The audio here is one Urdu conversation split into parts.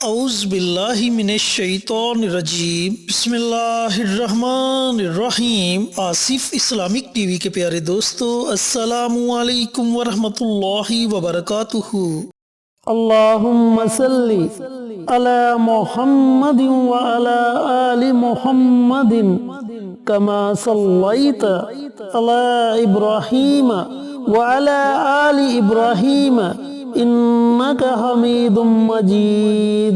اعوذ باللہ من الشیطان الرجیم، بسم اللہ الرحمن الرحیم۔ آصف اسلامک ٹی وی کے پیارے دوستو، السلام علیکم ورحمۃ اللہ وبرکاتہ۔ اللہم صلی علی محمد وعلی آل محمد کما صلیت علی ابراہیم وعلی آل ابراہیم انک حمید مجید۔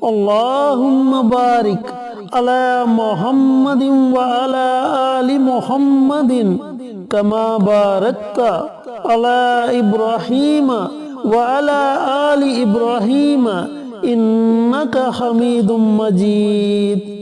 اللہم بارک علی محمد وعلی آل محمد کما بارکت علی ابراہیم وعلی آل ابراہیم انک حمید مجید۔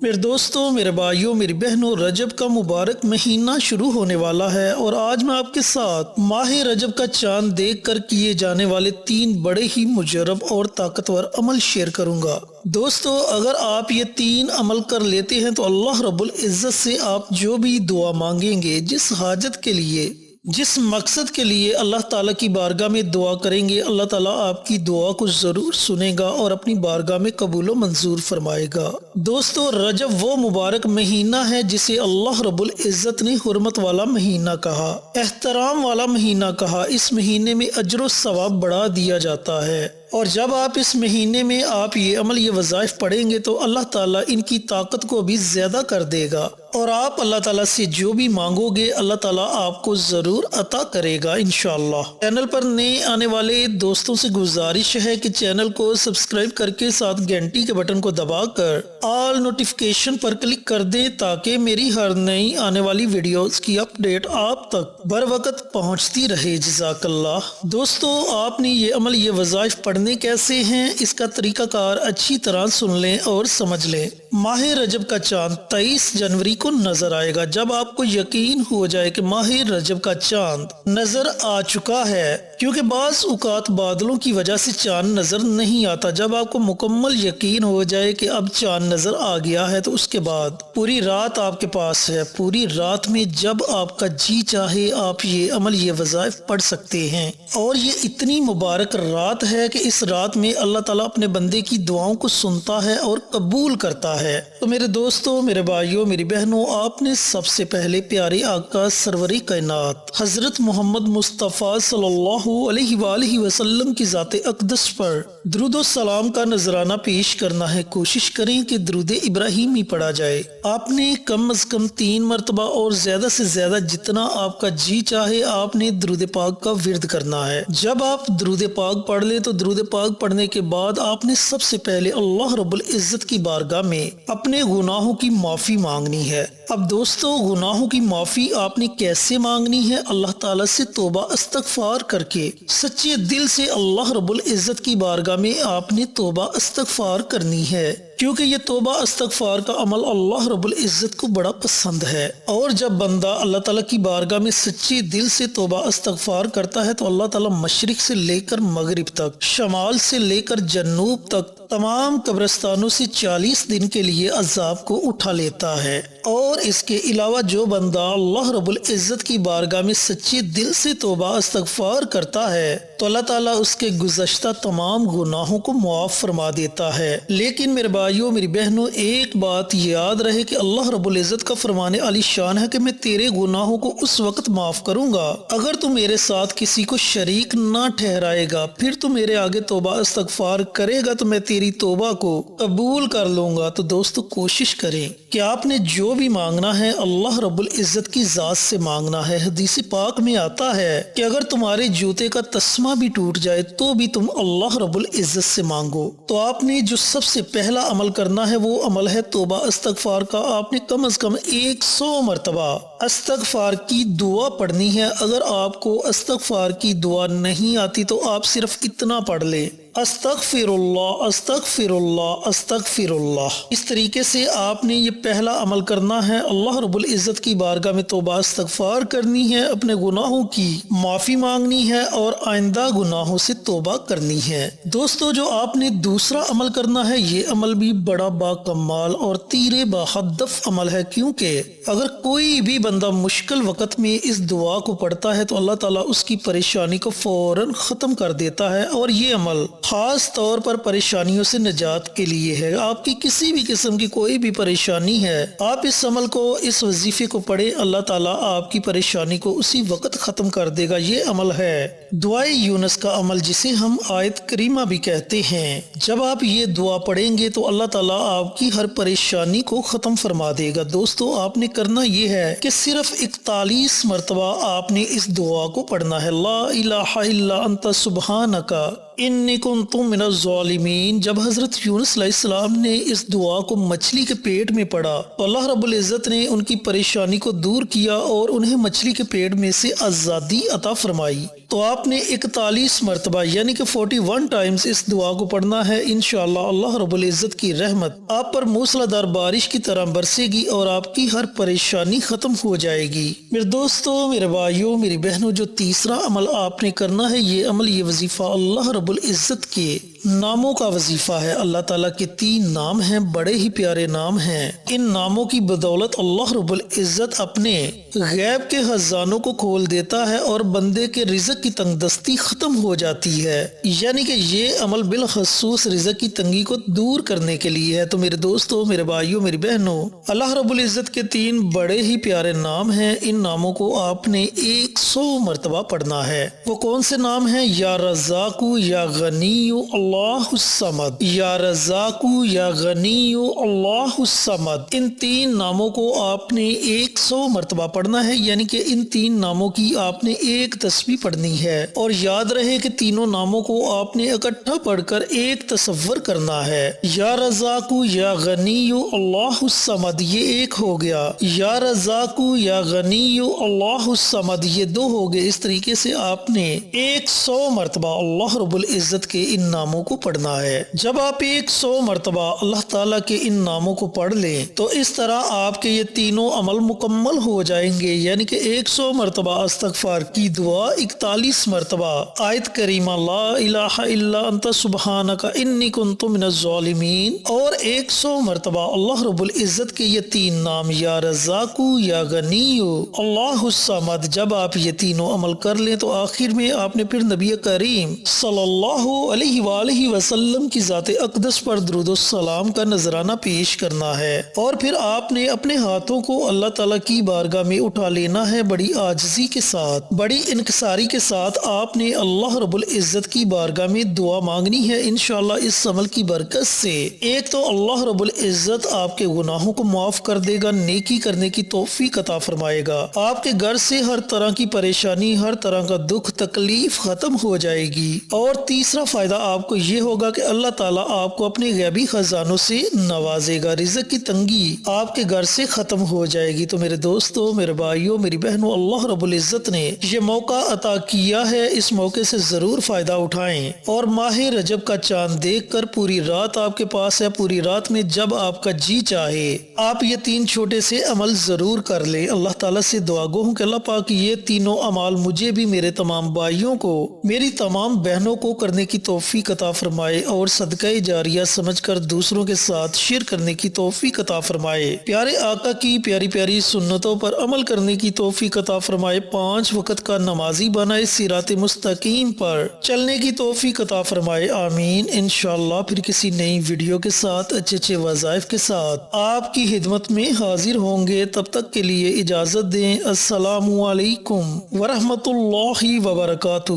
میرے دوستوں، میرے بھائیوں، میری بہنوں، رجب کا مبارک مہینہ شروع ہونے والا ہے اور آج میں آپ کے ساتھ ماہ رجب کا چاند دیکھ کر کیے جانے والے 3 بڑے ہی مجرب اور طاقتور عمل شیئر کروں گا۔ دوستو، اگر آپ یہ 3 عمل کر لیتے ہیں تو اللہ رب العزت سے آپ جو بھی دعا مانگیں گے، جس حاجت کے لیے، جس مقصد کے لیے اللہ تعالیٰ کی بارگاہ میں دعا کریں گے، اللہ تعالیٰ آپ کی دعا کو ضرور سنے گا اور اپنی بارگاہ میں قبول و منظور فرمائے گا۔ دوستو، رجب وہ مبارک مہینہ ہے جسے اللہ رب العزت نے حرمت والا مہینہ کہا، احترام والا مہینہ کہا۔ اس مہینے میں اجر و ثواب بڑھا دیا جاتا ہے، اور جب آپ اس مہینے میں آپ یہ عمل، یہ وظائف پڑھیں گے تو اللہ تعالیٰ ان کی طاقت کو بھی زیادہ کر دے گا، اور آپ اللہ تعالیٰ سے جو بھی مانگو گے اللہ تعالیٰ آپ کو ضرور عطا کرے گا انشاءاللہ۔ چینل پر نئے آنے والے دوستوں سے گزارش ہے کہ چینل کو سبسکرائب کر کے ساتھ گھنٹی کے بٹن کو دبا کر آل نوٹیفیکیشن پر کلک کر دیں تاکہ میری ہر نئی آنے والی ویڈیوز کی اپڈیٹ آپ تک بر وقت پہنچتی رہے۔ جزاک اللہ۔ دوستو، آپ نے یہ عمل، یہ وظائف پڑھنے کیسے ہیں، اس کا طریقہ کار اچھی طرح سن لیں اور سمجھ لیں۔ ماہ رجب کا چاند 23 جنوری کو نظر آئے گا۔ جب آپ کو یقین ہو جائے کہ ماہ رجب کا چاند نظر آ چکا ہے، کیونکہ بعض اوقات بادلوں کی وجہ سے چاند نظر نہیں آتا، جب آپ کو مکمل یقین ہو جائے کہ اب چاند نظر آ گیا ہے تو اس کے بعد پوری رات آپ کے پاس ہے۔ پوری رات میں جب آپ کا جی چاہے آپ یہ عمل، یہ وظائف پڑھ سکتے ہیں، اور یہ اتنی مبارک رات ہے کہ اس رات میں اللہ تعالیٰ اپنے بندے کی دعاؤں کو سنتا ہے اور قبول کرتا ہے۔ تو میرے دوستوں، میرے بھائیوں، میری بہنوں، آپ نے سب سے پہلے پیارے آقا سرور کائنات حضرت محمد مصطفیٰ صلی اللہ علیہ وآلہ وسلم کی ذات اقدس پر درود و سلام کا نذرانہ پیش کرنا ہے۔ کوشش کریں کہ درود ابراہیمی پڑھا جائے۔ آپ نے کم از کم 3 مرتبہ اور زیادہ سے زیادہ جتنا آپ کا جی چاہے آپ نے درود پاک کا ورد کرنا ہے۔ جب آپ درود پاک پڑھ لیں تو درود پاک پڑھنے کے بعد آپ نے سب سے پہلے اللہ رب العزت کی بارگاہ میں اپنے گناہوں کی معافی مانگنی ہے۔ اب دوستو، گناہوں کی معافی آپ نے کیسے مانگنی ہے؟ اللہ تعالیٰ سے توبہ استغفار کر کے سچے دل سے اللہ رب العزت کی بارگاہ میں آپ نے توبہ استغفار کرنی ہے، کیونکہ یہ توبہ استغفار کا عمل اللہ رب العزت کو بڑا پسند ہے۔ اور جب بندہ اللہ تعالیٰ کی بارگاہ میں سچے دل سے توبہ استغفار کرتا ہے تو اللہ تعالیٰ مشرق سے لے کر مغرب تک، شمال سے لے کر جنوب تک تمام قبرستانوں سے 40 دن کے لیے عذاب کو اٹھا لیتا ہے۔ اور اس کے علاوہ جو بندہ اللہ رب العزت کی بارگاہ میں سچے دل سے توبہ استغفار کرتا ہے تو اللہ تعالیٰ اس کے گزشتہ تمام گناہوں کو معاف فرما دیتا ہے۔ لیکن میرے بھائیوں، میری بہنوں، ایک بات یاد رہے کہ اللہ رب العزت کا فرمان عالی شان ہے کہ میں تیرے گناہوں کو اس وقت معاف کروں گا اگر تو میرے ساتھ کسی کو شریک نہ ٹھہرائے گا، پھر تو میرے آگے توبہ استغفار کرے گا تو میں تیری توبہ کو قبول کر لوں گا۔ تو دوستو، کوشش کریں کہ آپ نے جو بھی مانگنا ہے اللہ رب العزت کی ذات سے مانگنا ہے۔ حدیث پاک میں آتا ہے کہ اگر تمہارے جوتے کا تسمہ بھی ٹوٹ جائے تو بھی تم اللہ رب العزت سے مانگو۔ تو آپ نے جو سب سے پہلا عمل کرنا ہے وہ عمل ہے توبہ استغفار کا۔ آپ نے کم از کم 100 مرتبہ استغفار کی دعا پڑھنی ہے۔ اگر آپ کو استغفار کی دعا نہیں آتی تو آپ صرف اتنا پڑھ لیں، استغفر اللہ استغفر اللہ استغفر اللہ۔ اس طریقے سے آپ نے یہ پہلا عمل کرنا ہے، اللہ رب العزت کی بارگاہ میں توبہ استغفار کرنی ہے، اپنے گناہوں کی معافی مانگنی ہے اور آئندہ گناہوں سے توبہ کرنی ہے۔ دوستو، جو آپ نے دوسرا عمل کرنا ہے یہ عمل بھی بڑا باکمال اور تیر بہدف عمل ہے، کیونکہ اگر کوئی بھی بندہ مشکل وقت میں اس دعا کو پڑھتا ہے تو اللہ تعالیٰ اس کی پریشانی کو فوراً ختم کر دیتا ہے، اور یہ عمل خاص طور پر پریشانیوں سے نجات کے لیے ہے۔ آپ کی کسی بھی قسم کی کوئی بھی پریشانی ہے، آپ اس عمل کو، اس وظیفے کو پڑھیں، اللہ تعالیٰ آپ کی پریشانی کو اسی وقت ختم کر دے گا۔ یہ عمل ہے دعائے یونس کا عمل، جسے ہم آیت کریمہ بھی کہتے ہیں۔ جب آپ یہ دعا پڑھیں گے تو اللہ تعالیٰ آپ کی ہر پریشانی کو ختم فرما دے گا۔ دوستو، آپ نے کرنا یہ ہے کہ صرف 41 مرتبہ آپ نے اس دعا کو پڑھنا ہے، لا الہ الا انت سبحانک انی کنت من الظالمین۔ جب حضرت یونس علیہ السلام نے اس دعا کو مچھلی کے پیٹ میں پڑھا تو اللہ رب العزت نے ان کی پریشانی کو دور کیا اور انہیں مچھلی کے پیٹ میں سے آزادی عطا فرمائی۔ تو آپ نے 41 مرتبہ یعنی کہ 41 ٹائمز اس دعا کو پڑھنا ہے۔ انشاءاللہ اللہ رب العزت کی رحمت آپ پر موسلادھار بارش کی طرح برسے گی اور آپ کی ہر پریشانی ختم ہو جائے گی۔ میرے دوستو، میرے بھائیوں، میری بہنوں، جو تیسرا عمل آپ نے کرنا ہے، یہ عمل، یہ وظیفہ اللہ رب العزت کے ناموں کا وظیفہ ہے۔ اللہ تعالیٰ کے 3 نام ہیں، بڑے ہی پیارے نام ہیں۔ ان ناموں کی بدولت اللہ رب العزت اپنے غیب کے خزانوں کو کھول دیتا ہے اور بندے کے رزق کی تنگ دستی ختم ہو جاتی ہے۔ یعنی کہ یہ عمل بالخصوص رزق کی تنگی کو دور کرنے کے لیے ہے۔ تو میرے دوستو، میرے بھائیوں، میری بہنوں، اللہ رب العزت کے 3 بڑے ہی پیارے نام ہیں۔ ان ناموں کو آپ نے 100 مرتبہ پڑھنا ہے۔ وہ کون سے نام ہیں؟ یا رزاق، یا غنی، اللہ الصمد۔ یا رزاق، یا غنی، اللہ الصمد۔ ان 3 ناموں کو آپ نے 100 مرتبہ پڑھنا ہے، یعنی کہ ان 3 ناموں کی آپ نے ایک تسبیح پڑھنی ہے۔ اور یاد رہے کہ تینوں ناموں کو آپ نے اکٹھا پڑھ کر ایک تصور کرنا ہے۔ یا رزاق، یا غنی، اللہ الصمد، یہ ایک ہو گیا۔ یا رزاق، یا غنی، اللہ الصمد، یہ 2 ہو گئے۔ اس طریقے سے آپ نے 100 مرتبہ اللہ رب العزت کے ان ناموں کو پڑھنا ہے۔ جب آپ 100 مرتبہ اللہ تعالیٰ کے ان ناموں کو پڑھ لیں تو اس طرح آپ کے یہ تینوں عمل مکمل ہو جائیں گے، یعنی کہ 100 مرتبہ استغفار کی دعا، 41 مرتبہ آیت کریمہ لا الہ الا انت سبحانک انی کنت من الظالمین، اور 100 مرتبہ اللہ رب العزت کے یہ 3 نام، یا رزاق، یا غنی، اللہ الصمد۔ جب آپ یہ تینوں عمل کر لیں تو آخر میں آپ نے پھر نبی کریم صلی اللہ علیہ وآلہ وسلم کی ذات اقدس پر درود و سلام کا نذرانہ پیش کرنا ہے، اور پھر آپ نے اپنے ہاتھوں کو اللہ تعالیٰ کی بارگاہ میں اٹھا لینا ہے، بڑی عاجزی کے ساتھ، بڑی انکساری کے ساتھ آپ نے اللہ رب العزت کی بارگاہ میں دعا مانگنی ہے۔ انشاءاللہ اس عمل کی برکت سے ایک تو اللہ رب العزت آپ کے گناہوں کو معاف کر دے گا، نیکی کرنے کی توفیق عطا فرمائے گا، آپ کے گھر سے ہر طرح کی پریشانی، ہر طرح کا دکھ تکلیف ختم ہو جائے گی، اور تیسرا فائدہ آپ کو یہ ہوگا کہ اللہ تعالیٰ آپ کو اپنے غیبی خزانوں سے نوازے گا، رزق کی تنگی آپ کے گھر سے ختم ہو جائے گی۔ تو میرے دوستو، میرے بھائیوں، میری بہنوں، اللہ رب العزت نے یہ موقع عطا کیا ہے، اس موقع سے ضرور فائدہ اٹھائیں، اور ماہ رجب کا چاند دیکھ کر پوری رات آپ کے پاس ہے، پوری رات میں جب آپ کا جی چاہے آپ یہ 3 چھوٹے سے عمل ضرور کر لیں۔ اللہ تعالیٰ سے دعا گو ہوں کہ اللہ پاک یہ تینوں اعمال مجھے بھی، میرے تمام بھائیوں کو، میری تمام بہنوں کو کرنے کی توفیق عطا فرمائے، اور صدقہ جاریہ سمجھ کر دوسروں کے ساتھ شیئر کرنے کی توفیق عطا فرمائے، پیارے آقا کی پیاری پیاری سنتوں پر عمل کرنے کی توفیق عطا فرمائے، 5 وقت کا نمازی بنائے، صراط مستقیم پر چلنے کی توفیق عطا فرمائے، آمین۔ انشاءاللہ پھر کسی نئی ویڈیو کے ساتھ، اچھے وظائف کے ساتھ آپ کی خدمت میں حاضر ہوں گے۔ تب تک کے لیے اجازت دیں، السلام علیکم ورحمۃ اللہ وبرکاتہ۔